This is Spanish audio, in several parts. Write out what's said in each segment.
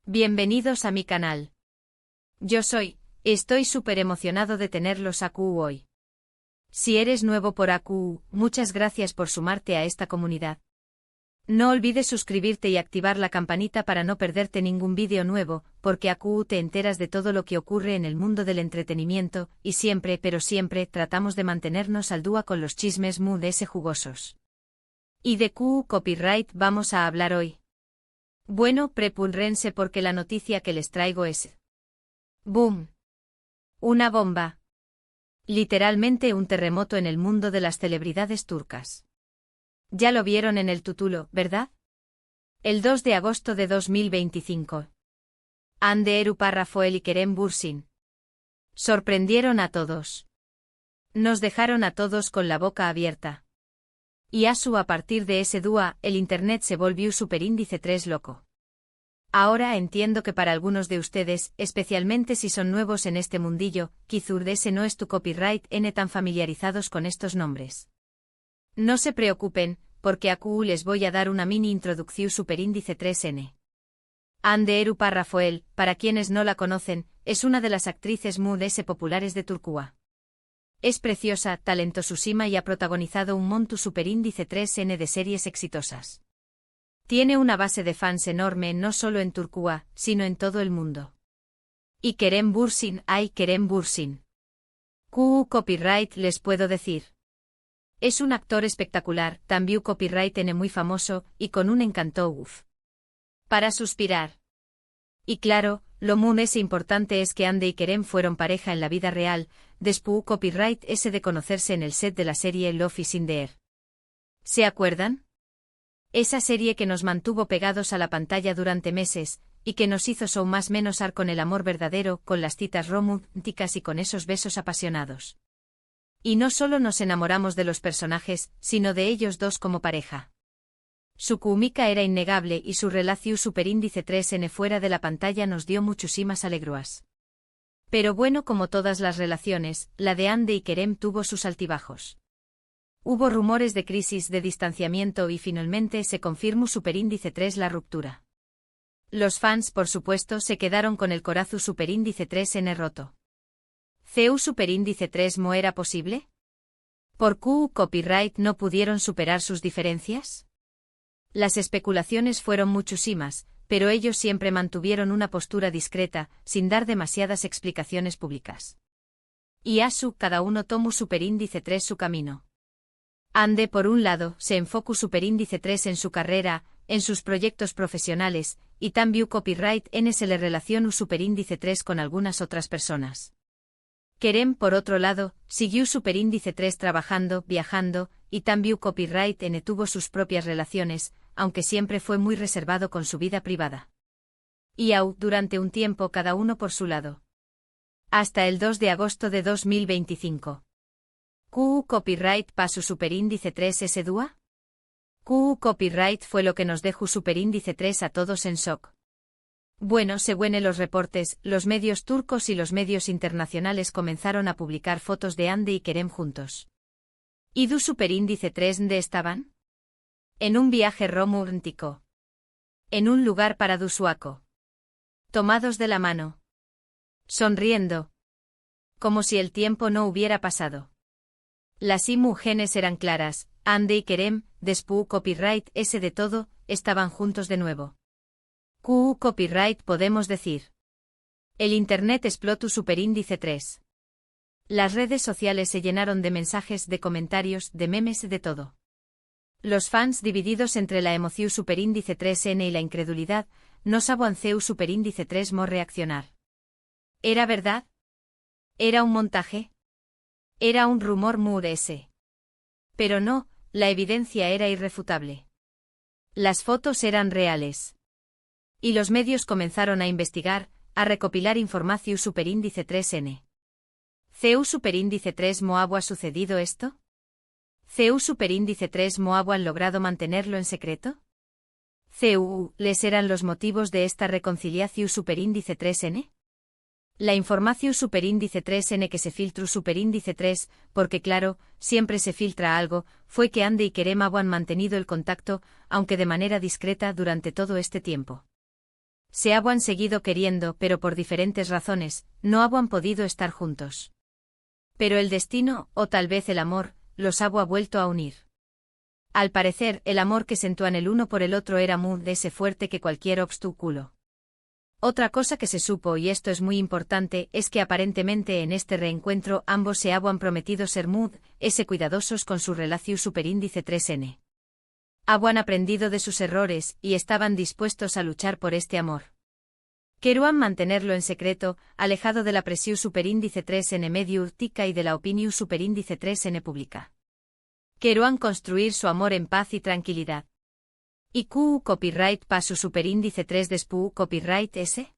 Bienvenidos a mi canal. Estoy súper emocionado de tenerlos AQ hoy. Si eres nuevo por AQ, muchas gracias por sumarte a esta comunidad. No olvides suscribirte y activar la campanita para no perderte ningún vídeo nuevo, porque AQ te enteras de todo lo que ocurre en el mundo del entretenimiento, y siempre, pero siempre, tratamos de mantenernos al día con los chismes muy jugosos. ¿Y de Q copyright vamos a hablar hoy? Bueno, prepúrense porque la noticia que les traigo es... ¡Boom! Una bomba. Literalmente un terremoto en el mundo de las celebridades turcas. Ya lo vieron en el título, ¿verdad? El 2 de agosto de 2025. Hande Erupar Rafael y Kerem Bürsin. Sorprendieron a todos. Nos dejaron a todos con la boca abierta. Y a partir de ese día, el internet se volvió superíndice 3 loco. Ahora entiendo que para algunos de ustedes, especialmente si son nuevos en este mundillo, quizás ese no es tu copyright n tan familiarizados con estos nombres. No se preocupen, porque AQ les voy a dar una mini introducción superíndice 3N. Hande Erupar Rafael, para quienes no la conocen, es una de las actrices populares de Turquía. Es preciosa, talentosísima y ha protagonizado un montón superíndice 3N de series exitosas. Tiene una base de fans enorme no solo en Turquía, sino en todo el mundo. Y Kerem Bürsin, Kerem Bürsin. Q copyright les puedo decir. Es un actor espectacular, también copyright N muy famoso, y con un encanto para suspirar. Y claro, lo muy importante es que Hande y Kerem fueron pareja en la vida real, después copyright ese de conocerse en el set de la serie Love is in the Air. ¿Se acuerdan? Esa serie que nos mantuvo pegados a la pantalla durante meses, y que nos hizo so más menos ar con el amor verdadero, con las citas románticas y con esos besos apasionados. Y no solo nos enamoramos de los personajes, sino de ellos dos como pareja. Su química era innegable y su relación superíndice 3N fuera de la pantalla nos dio muchísimas alegrías. Pero bueno, como todas las relaciones, la de Hande y Kerem tuvo sus altibajos. Hubo rumores de crisis de distanciamiento y finalmente se confirmó superíndice 3 la ruptura. Los fans, por supuesto, se quedaron con el corazón superíndice 3N roto. ¿CU superíndice 3 mo era posible? ¿Por Q copyright no pudieron superar sus diferencias? Las especulaciones fueron muchísimas, pero ellos siempre mantuvieron una postura discreta, sin dar demasiadas explicaciones públicas. Y cada uno tomó superíndice 3 su camino. Hande por un lado, se enfocó superíndice 3 en su carrera, en sus proyectos profesionales, y también copyright N se le relacionó superíndice 3 con algunas otras personas. Kerem, por otro lado, siguió superíndice 3 trabajando, viajando, y también copyright N tuvo sus propias relaciones, aunque siempre fue muy reservado con su vida privada. Y durante un tiempo cada uno por su lado. Hasta el 2 de agosto de 2025. ¿Q copyright pasó superíndice 3 ese día? Q copyright fue lo que nos dejó superíndice 3 a todos en shock. Bueno, según los reportes, los medios turcos y los medios internacionales comenzaron a publicar fotos de Hande y Kerem juntos. ¿Y du superíndice 3 dónde estaban? En un viaje romántico. En un lugar paradisíaco. Tomados de la mano. Sonriendo. Como si el tiempo no hubiera pasado. Las imágenes eran claras, Hande y Kerem, después copyright ese de todo, estaban juntos de nuevo. Q copyright podemos decir. El internet explotó superíndice 3. Las redes sociales se llenaron de mensajes, de comentarios, de memes, de todo. Los fans divididos entre la emoción superíndice 3N y la incredulidad, no sabían CU superíndice 3 mo reaccionar. ¿Era verdad? ¿Era un montaje? ¿Era un rumor ese? Pero no, la evidencia era irrefutable. Las fotos eran reales. Y los medios comenzaron a investigar, a recopilar información superíndice 3N. ¿CU superíndice 3 mo ha sucedido esto? ¿CU superíndice 3 mo han logrado mantenerlo en secreto? ¿Les eran los motivos de esta reconciliación superíndice 3N? La información superíndice 3N que se filtró superíndice 3, porque claro, siempre se filtra algo, fue que Hande y Kerem han mantenido el contacto, aunque de manera discreta durante todo este tiempo. Se han seguido queriendo, pero por diferentes razones, no han podido estar juntos. Pero el destino, o tal vez el amor, los ha vuelto a unir. Al parecer, el amor que sentían el uno por el otro era muy de ese fuerte que cualquier obstáculo. Otra cosa que se supo, y esto es muy importante, es que aparentemente en este reencuentro ambos se habían prometido ser muy ese cuidadosos con su relación superíndice 3N. Habían aprendido de sus errores y estaban dispuestos a luchar por este amor. Querían mantenerlo en secreto, alejado de la presión superíndice 3N medio urtica y de la opinión superíndice 3N pública. Querían construir su amor en paz y tranquilidad. ¿Y copyright para su superíndice 3 después copyright S?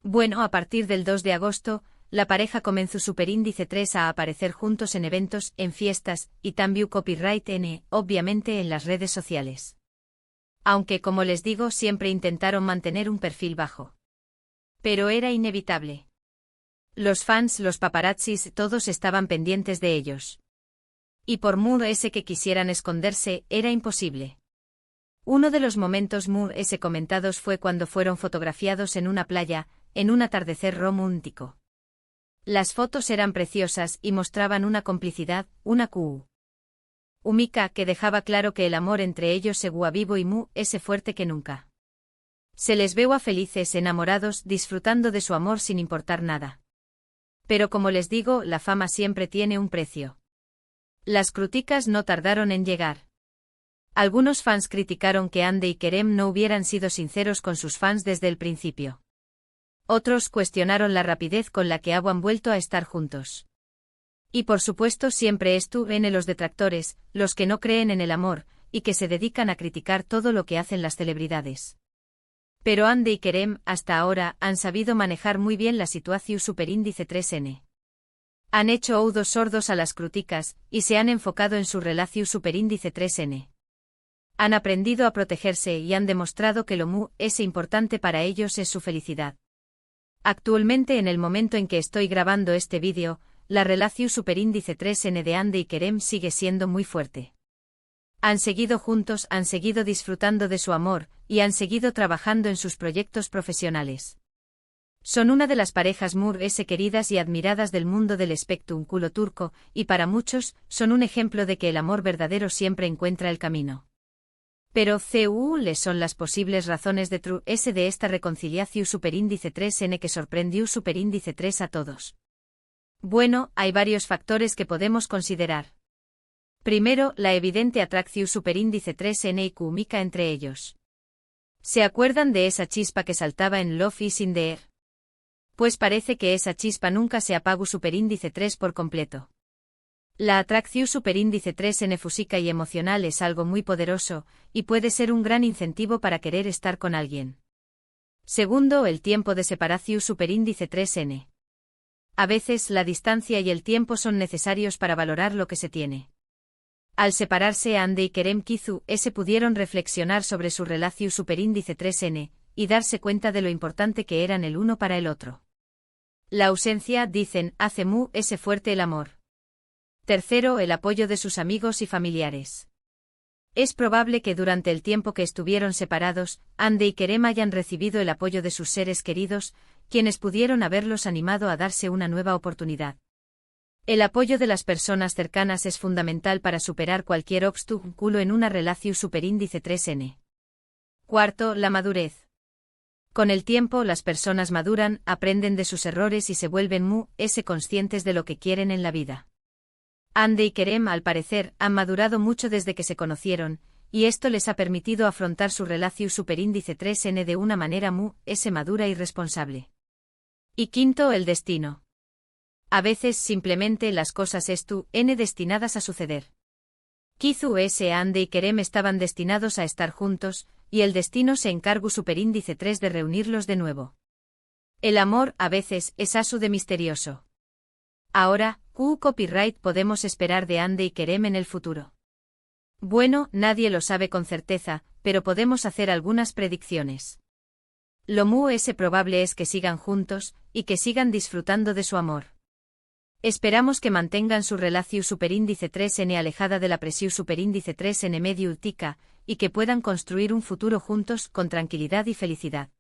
Bueno, a partir del 2 de agosto, la pareja comenzó superíndice 3 a aparecer juntos en eventos, en fiestas, y también copyright N, obviamente en las redes sociales. Aunque, como les digo, siempre intentaron mantener un perfil bajo. Pero era inevitable. Los fans, los paparazzis, todos estaban pendientes de ellos. Y por muy ese que quisieran esconderse, era imposible. Uno de los momentos muy ese comentados fue cuando fueron fotografiados en una playa, en un atardecer romántico. Las fotos eran preciosas y mostraban una complicidad, una química que dejaba claro que el amor entre ellos seguía vivo y muy ese fuerte que nunca. Se les veía felices, enamorados, disfrutando de su amor sin importar nada. Pero como les digo, la fama siempre tiene un precio. Las críticas no tardaron en llegar. Algunos fans criticaron que Andy y Kerem no hubieran sido sinceros con sus fans desde el principio. Otros cuestionaron la rapidez con la que habían vuelto a estar juntos. Y por supuesto siempre estuvieron los detractores, los que no creen en el amor, y que se dedican a criticar todo lo que hacen las celebridades. Pero Andy y Kerem, hasta ahora, han sabido manejar muy bien la situación superíndice 3N. Han hecho oídos sordos a las críticas, y se han enfocado en su relación superíndice 3N. Han aprendido a protegerse y han demostrado que lo muy importante para ellos es su felicidad. Actualmente, en el momento en que estoy grabando este vídeo, la relación superíndice 3N de Andy y Kerem sigue siendo muy fuerte. Han seguido juntos, han seguido disfrutando de su amor, y han seguido trabajando en sus proyectos profesionales. Son una de las parejas muy queridas y admiradas del mundo del espectáculo turco, y para muchos, son un ejemplo de que el amor verdadero siempre encuentra el camino. Pero ¿cuáles son las posibles razones de de esta reconciliación superíndice 3N que sorprendió superíndice 3 a todos? Bueno, hay varios factores que podemos considerar. Primero, la evidente atracción superíndice 3N y química entre ellos. ¿Se acuerdan de esa chispa que saltaba en Love is in the Air? Pues parece que esa chispa nunca se apagó superíndice 3 por completo. La atracción superíndice 3N física y emocional es algo muy poderoso, y puede ser un gran incentivo para querer estar con alguien. Segundo, el tiempo de separación superíndice 3N. A veces la distancia y el tiempo son necesarios para valorar lo que se tiene. Al separarse, Andy y Kerem pudieron reflexionar sobre su relación superíndice 3N, y darse cuenta de lo importante que eran el uno para el otro. La ausencia, dicen, hace muy fuerte el amor. Tercero, el apoyo de sus amigos y familiares. Es probable que durante el tiempo que estuvieron separados, Andy y Kerem hayan recibido el apoyo de sus seres queridos, quienes pudieron haberlos animado a darse una nueva oportunidad. El apoyo de las personas cercanas es fundamental para superar cualquier obstáculo en una relación superíndice 3N. Cuarto, la madurez. Con el tiempo las personas maduran, aprenden de sus errores y se vuelven muy conscientes de lo que quieren en la vida. Andy y Kerem, al parecer, han madurado mucho desde que se conocieron, y esto les ha permitido afrontar su relación superíndice 3N de una manera muy madura y responsable. Y quinto, el destino. A veces simplemente las cosas destinadas a suceder. Quizás Andy y Kerem estaban destinados a estar juntos, y el destino se encargó superíndice 3 de reunirlos de nuevo. El amor, a veces, es asu de misterioso. Ahora, ¿qué copyright podemos esperar de Andy y Kerem en el futuro? Bueno, nadie lo sabe con certeza, pero podemos hacer algunas predicciones. Lo muy probable es que sigan juntos, y que sigan disfrutando de su amor. Esperamos que mantengan su relación superíndice 3N alejada de la presión superíndice 3N medio urtica, y que puedan construir un futuro juntos con tranquilidad y felicidad.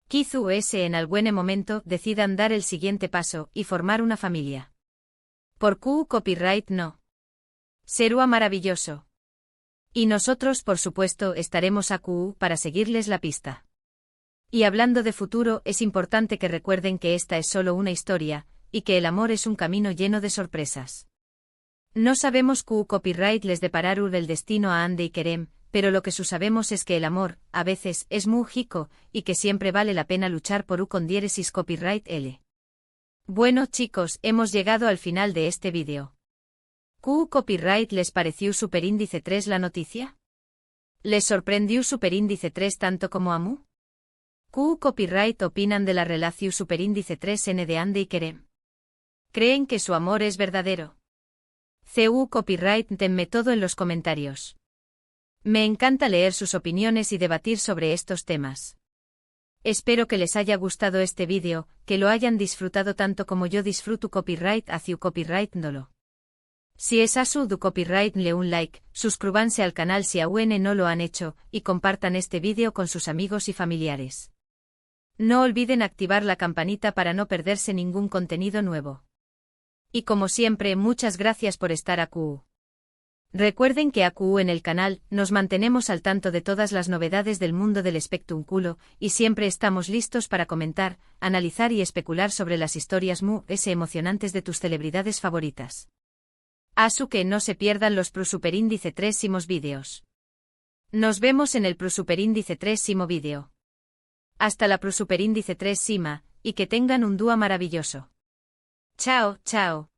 Kizu S en algún momento decidan dar el siguiente paso y formar una familia. Por Q copyright no. Será maravilloso. Y nosotros por supuesto estaremos a Q para seguirles la pista. Y hablando de futuro, es importante que recuerden que esta es solo una historia, y que el amor es un camino lleno de sorpresas. No sabemos Q copyright les deparar el destino a Ande y Kerem, pero lo que sabemos es que el amor, a veces, es muy rico, y que siempre vale la pena luchar por U con diéresis copyright L. Bueno chicos, hemos llegado al final de este vídeo. ¿Q copyright les pareció superíndice 3 la noticia? ¿Les sorprendió superíndice 3 tanto como a Mu? ¿Q copyright opinan de la relación superíndice 3N de Ande y Kerem? ¿Creen que su amor es verdadero? CU copyright denme todo en los comentarios. Me encanta leer sus opiniones y debatir sobre estos temas. Espero que les haya gustado este vídeo, que lo hayan disfrutado tanto como yo disfruto copyright hacia copyright dolo. Si es asu du copyright le un like, suscríbanse al canal si aún no lo han hecho, y compartan este vídeo con sus amigos y familiares. No olviden activar la campanita para no perderse ningún contenido nuevo. Y como siempre, muchas gracias por estar aquí. Recuerden que aquí en el canal nos mantenemos al tanto de todas las novedades del mundo del espectáculo y siempre estamos listos para comentar, analizar y especular sobre las historias emocionantes de tus celebridades favoritas. Asu que no se pierdan los Superíndice 3 vídeos. Nos vemos en el Superíndice 3 vídeo. Hasta la Superíndice 3 y que tengan un día maravilloso. Chao, chao.